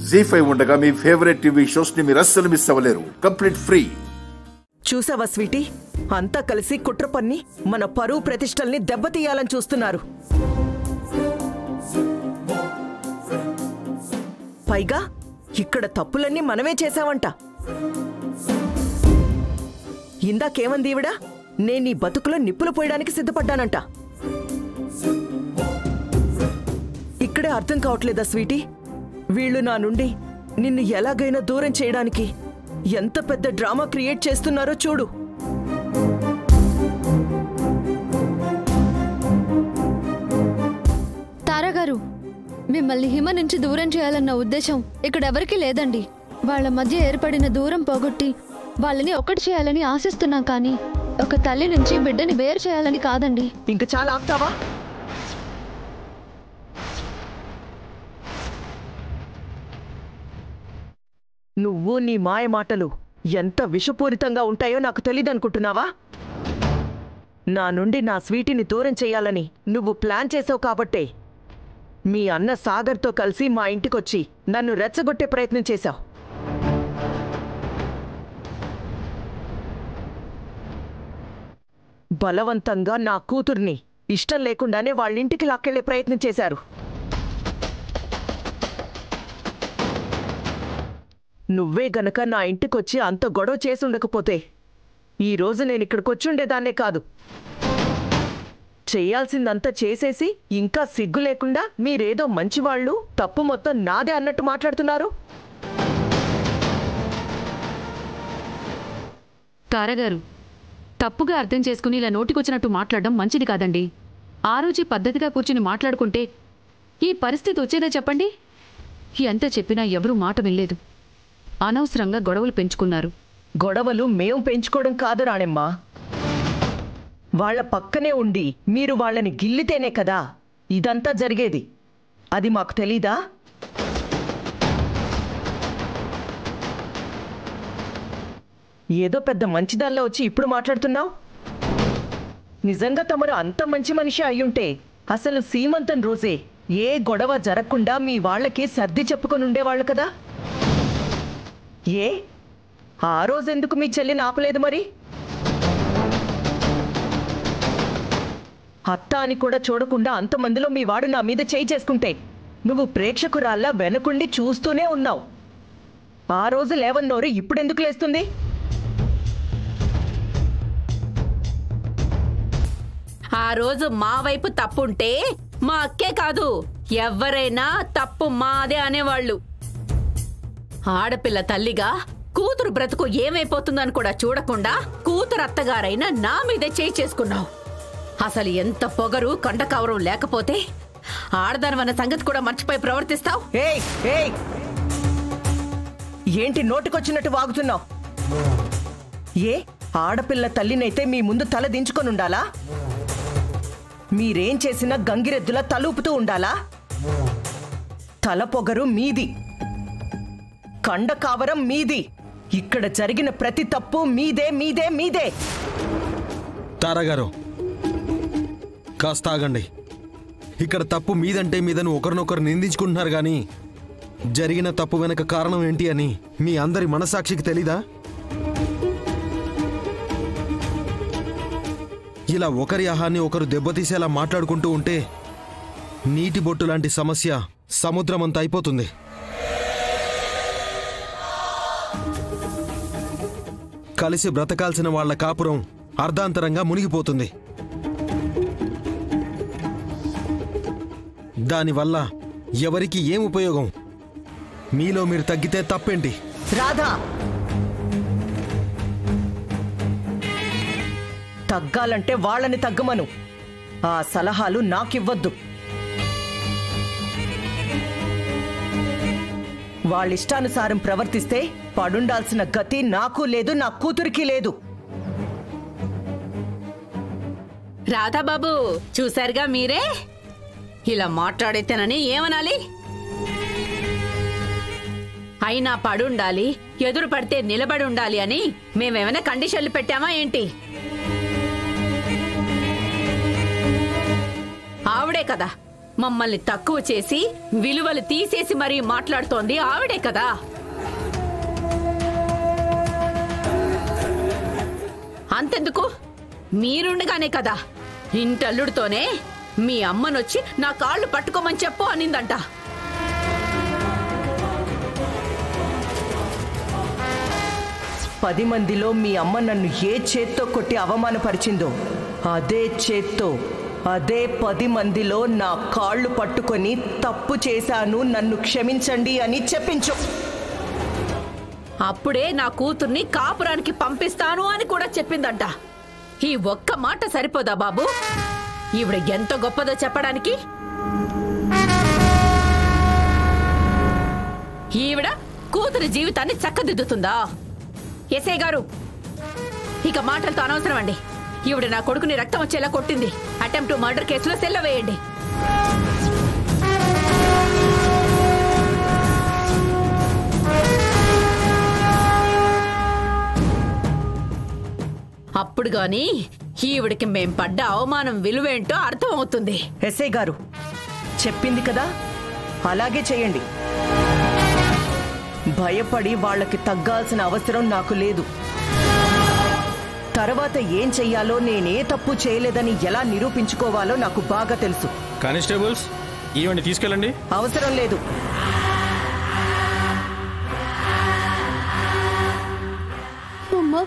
జీ5 ఉండగా మీ favourite TV shows ని మీరు అస్సలు మిస్ అవ్వలేరు. Complete free. చూసావా స్వీటీ, అంతా కలిసి కుట్ర పన్ని మన పరువు ప్రతిష్టల్ని దెబ్బతీయాలని చూస్తున్నారు. పైగా ఇక్కడ తప్పులన్నీ మనమే చేశావంట. ఇందాకేమంది ఈవిడ? నేను నీ బతుకులో నిప్పులు పోయడానికి సిద్ధపడ్డానంట. ఇక్కడే అర్థం కావట్లేదా స్వీటీ? వీళ్ళు నా నుండి నిన్ను ఎలాగైనా దూరం చేయడానికి ఎంత పెద్ద డ్రామా క్రియేట్ చేస్తున్నారో చూడు. తారాగారు, మిమ్మల్ని హిమ నుంచి దూరం చేయాలన్న ఉద్దేశం ఇక్కడెవరికీ లేదండి. వాళ్ళ మధ్య ఏర్పడిన దూరం పోగొట్టి వాళ్ళని ఒక్కటి చేయాలని ఆశిస్తున్నాం, కానీ ఒక తల్లి నుంచి బిడ్డని వేరు చేయాలని కాదండి. ఇంక చాలా ఆపుతావా? నువ్వు నీ మాయ మాటలు ఎంత విషపూరితంగా ఉంటాయో నాకు తెలీదనుకుంటున్నావా? నా నుండి నా స్వీటీని దూరం చేయాలని నువ్వు ప్లాన్ చేసావు కాబట్టే మీ అన్న సాగర్తో కలిసి మా ఇంటికొచ్చి నన్ను రెచ్చగొట్టే ప్రయత్నం చేశావు. బలవంతంగా నా కూతుర్ని ఇష్టం లేకుండానే వాళ్ళింటికి లాక్కెళ్లే ప్రయత్నం చేశారు. నువ్వే గనక నా ఇంటికొచ్చి అంత గొడవ చేసి ఉండకపోతే ఈరోజు నేను ఇక్కడికొచ్చుండేదాన్నే కాదు. చేయాల్సిందంతా చేసేసి ఇంకా సిగ్గు లేకుండా మీరేదో మంచివాళ్ళు, తప్పు మొత్తం నాదే అన్నట్టు మాట్లాడుతున్నారు. తారగారు, తప్పుగా అర్థం చేసుకుని ఇలా నోటికొచ్చినట్టు మాట్లాడడం మంచిది కాదండి. ఆ రోజు పద్ధతిగా కూర్చుని మాట్లాడుకుంటే ఈ పరిస్థితి వచ్చేదే చెప్పండి? ఎంత చెప్పినా ఎవరూ మాట వినలేదు. అనవసరంగా గొడవలు పెంచుకున్నారు. గొడవలు మేము పెంచుకోవడం కాదు రాణెమ్మ. వాళ్ల పక్కనే ఉండి మీరు వాళ్ళని గిల్లితేనే కదా ఇదంతా జరిగేది. అది మాకు తెలీదా? ఏదో పెద్ద మంచిదాల్లో వచ్చి ఇప్పుడు మాట్లాడుతున్నావు. నిజంగా తమరు అంత మంచి మనిషి అయ్యుంటే అసలు సీమంతం రోజే ఏ గొడవ జరగకుండా మీ వాళ్ళకి సర్ది చెప్పుకొని ఉండేవాళ్ళు కదా. ఏ ఆ రోజెందుకు మీ చెల్లిని ఆపలేదు మరి? అత్త అని కూడా చూడకుండా అంతమందిలో మీ వాడు నా మీద చేయి చేసుకుంటే నువ్వు ప్రేక్షకురాల్లా వెనకుండి చూస్తూనే ఉన్నావు. ఆ రోజు లేవన్నోరు ఇప్పుడెందుకు లేస్తుంది? ఆ రోజు మా వైపు తప్పుంటే మా అక్కే కాదు ఎవరైనా తప్పు మాదే అనేవాళ్ళు. ఆడపిల్ల తల్లిగా కూతురు బ్రతుకు ఏమైపోతుందని కూడా చూడకుండా కూతురు అత్తగారైనా నా మీదే చేయి చేసుకున్నావు. అసలు ఎంత పొగరు కండకవరం లేకపోతే ఆడదానివన్న సంగతి కూడా మర్చిపోయి ప్రవర్తిస్తావు. ఏంటి నోటికొచ్చినట్టు వాగుతున్నావు? ఏ ఆడపిల్ల తల్లినైతే మీ ముందు తల దించుకొని ఉండాలా? మీరేం చేసినా గంగిరెద్దులా తలూపుతూ ఉండాలా? తల పొగరు మీది, కండకావరం మీది. ఇక్కడ జరిగిన ప్రతి తప్పు మీదే మీదే మీదే. తారాగారు, కాస్త ఆగండి. ఇక్కడ తప్పు మీదంటే మీదని ఒకరినొకరు నిందించుకుంటున్నారు కానీ జరిగిన తప్పు వెనక కారణం ఏంటి అని మీ అందరి మనసాక్షికి తెలీదా? ఇలా ఒకరి ఆహాన్ని ఒకరు దెబ్బతీసేలా మాట్లాడుకుంటూ ఉంటే నీటి బొట్టు లాంటి సమస్య సముద్రమంత అయిపోతుంది. కలిసి బ్రతకాల్సిన వాళ్ల కాపురం అర్ధాంతరంగా మునిగిపోతుంది. దానివల్ల ఎవరికి ఏం ఉపయోగం? మీలో మీరు తగ్గితే తప్పేంటి? రాధా, తగ్గాలంటే వాళ్ళని తగ్గమను. ఆ సలహాలు నాకివ్వద్దు. వాళ్ళిష్టానుసారం ప్రవర్తిస్తే పడుండాల్సిన గతి నాకు లేదు, నా కూతురికి లేదు. రాధాబాబు, చూశారుగా మీరే. ఇలా మాట్లాడైతేనని ఏమనాలి? అయినా పడుండాలి, ఎదురు పడితే నిలబడి ఉండాలి అని మేమేమైనా కండిషన్లు పెట్టామా ఏంటి? ఆవిడే కదా మమ్మల్ని తక్కువ చేసి విలువలు తీసేసి మరీ మాట్లాడుతోంది ఆవిడే కదా. అంతెందుకు, మీరుండగానే కదా ఇంటల్లుడితోనే మీ అమ్మనొచ్చి నా కాళ్ళు పట్టుకోమని చెప్పు అనిందంట. పది మందిలో మీ అమ్మ నన్ను ఏ చేత్తో కొట్టి అవమానపరిచిందో అదే చేత్తో అదే 10 మందిలో నా కాళ్ళు పట్టుకొని తప్పు చేశాను, నన్ను క్షమించండి అని చెప్పించు. అప్పుడే నా కూతుర్ని కాపురానికి పంపిస్తాను అని కూడా చెప్పిందంట. ఈ ఒక్క మాట సరిపోదా బాబు? ఈవిడ ఎంత గొప్పదో చెప్పడానికి? ఈవిడ కూతురి జీవితాన్ని చక్కదిద్దుతుందా? ఎస్ఐ గారు, ఇక మాటలతో అనవసరం అండి. ఈవిడ నా కొడుకుని రక్తం వచ్చేలా కొట్టింది. అటెంప్ట్ మర్డర్ కేసులో సెల్ల వేయండి. అప్పుడు గాని ఈవిడికి మేం పడ్డ అవమానం విలువేంటో అర్థం అవుతుంది. ఎస్ఐ గారు చెప్పింది కదా, అలాగే చేయండి. భయపడి వాళ్ళకి తగ్గాల్సిన అవసరం నాకు లేదు. తర్వాత ఏం చెయ్యాలో, నేనే తప్పు చేయలేదని ఎలా నిరూపించుకోవాలో నాకు బాగా తెలుసు. కానిస్టేబుల్స్, ఈవెంట్ తీసుకెళ్ళండి. అవసరం లేదు. అమ్మా,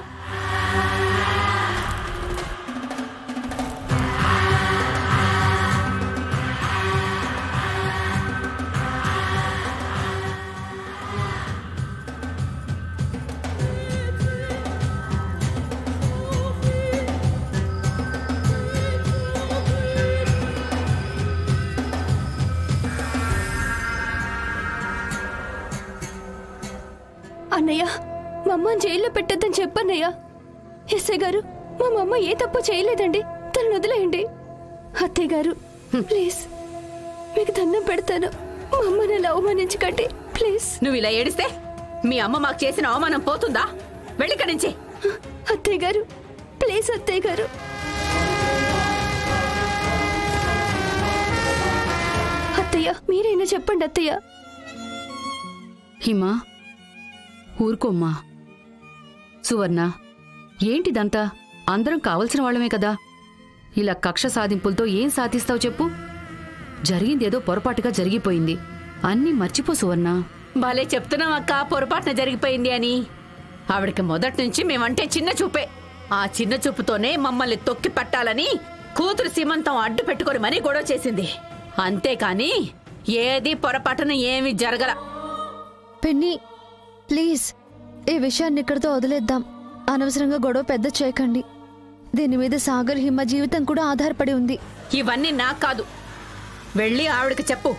అన్నయ్య, మా అమ్మని జైల్లో పెట్టద్దని చెప్పన్నయ్య. ఎస్ఐ గారు, మా అమ్మ ఏ తప్పు చేయలేదండి, తను వదిలేయండి. అత్తయ్య గారు ప్లీజ్, మీకు దండం పెడతాను, మా అమ్మని అలా అవమానించకండి ప్లీజ్. నువ్వు ఇలా ఏడిస్తే మీ అమ్మ మాకు చేసిన అవమానం పోతుందా? వెళ్ళిక నుంచి. అత్తయ్య గారు ప్లీజ్, అత్తయ్య గారు. అత్తయ్య మీరైనా చెప్పండి అత్తయ్య. హిమా, ఊరుకోమ్మా. సువర్ణ, ఏంటిదంతా? అందరం కావలసిన వాళ్ళమే కదా. ఇలా కక్ష సాధింపులతో ఏం సాధిస్తావు చెప్పు? జరిగిందేదో పొరపాటుగా జరిగిపోయింది, అన్నీ మర్చిపో సువర్ణ. భలే చెప్తున్నాం అక్క, పొరపాటున జరిగిపోయింది అని. ఆవిడకి మొదటి నుంచి మేమంటే చిన్న చూపే. ఆ చిన్న చూపుతోనే మమ్మల్ని తొక్కి పట్టాలని కూతురు సీమంతం అడ్డు పెట్టుకొని మరీ గొడవ చేసింది. అంతేకాని ఏది పొరపాటున ఏమీ జరగల. పెన్ని ప్లీజ్, ఈ విషయాన్ని ఇక్కడితో వదిలేద్దాం. అనవసరంగా గొడవ పెద్ద చేయకండి. దీని మీద సాగర్, హిమ జీవితం కూడా ఆధారపడి ఉంది. ఇవన్నీ నాకు కాదు, వెళ్ళి ఆవిడకి చెప్పు.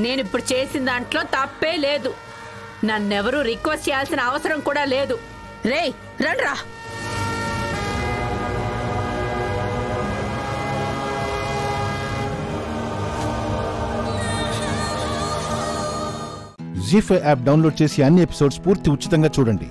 నేనిప్పుడు చేసిన దాంట్లో తప్పే లేదు. నన్నెవరూ రిక్వెస్ట్ చేయాల్సిన అవసరం కూడా లేదు. రేయ్ రండ్రా. జీ5 యాప్ డౌన్లోడ్ చేసి అన్ని ఎపిసోడ్స్ పూర్తి ఉచితంగా చూడండి.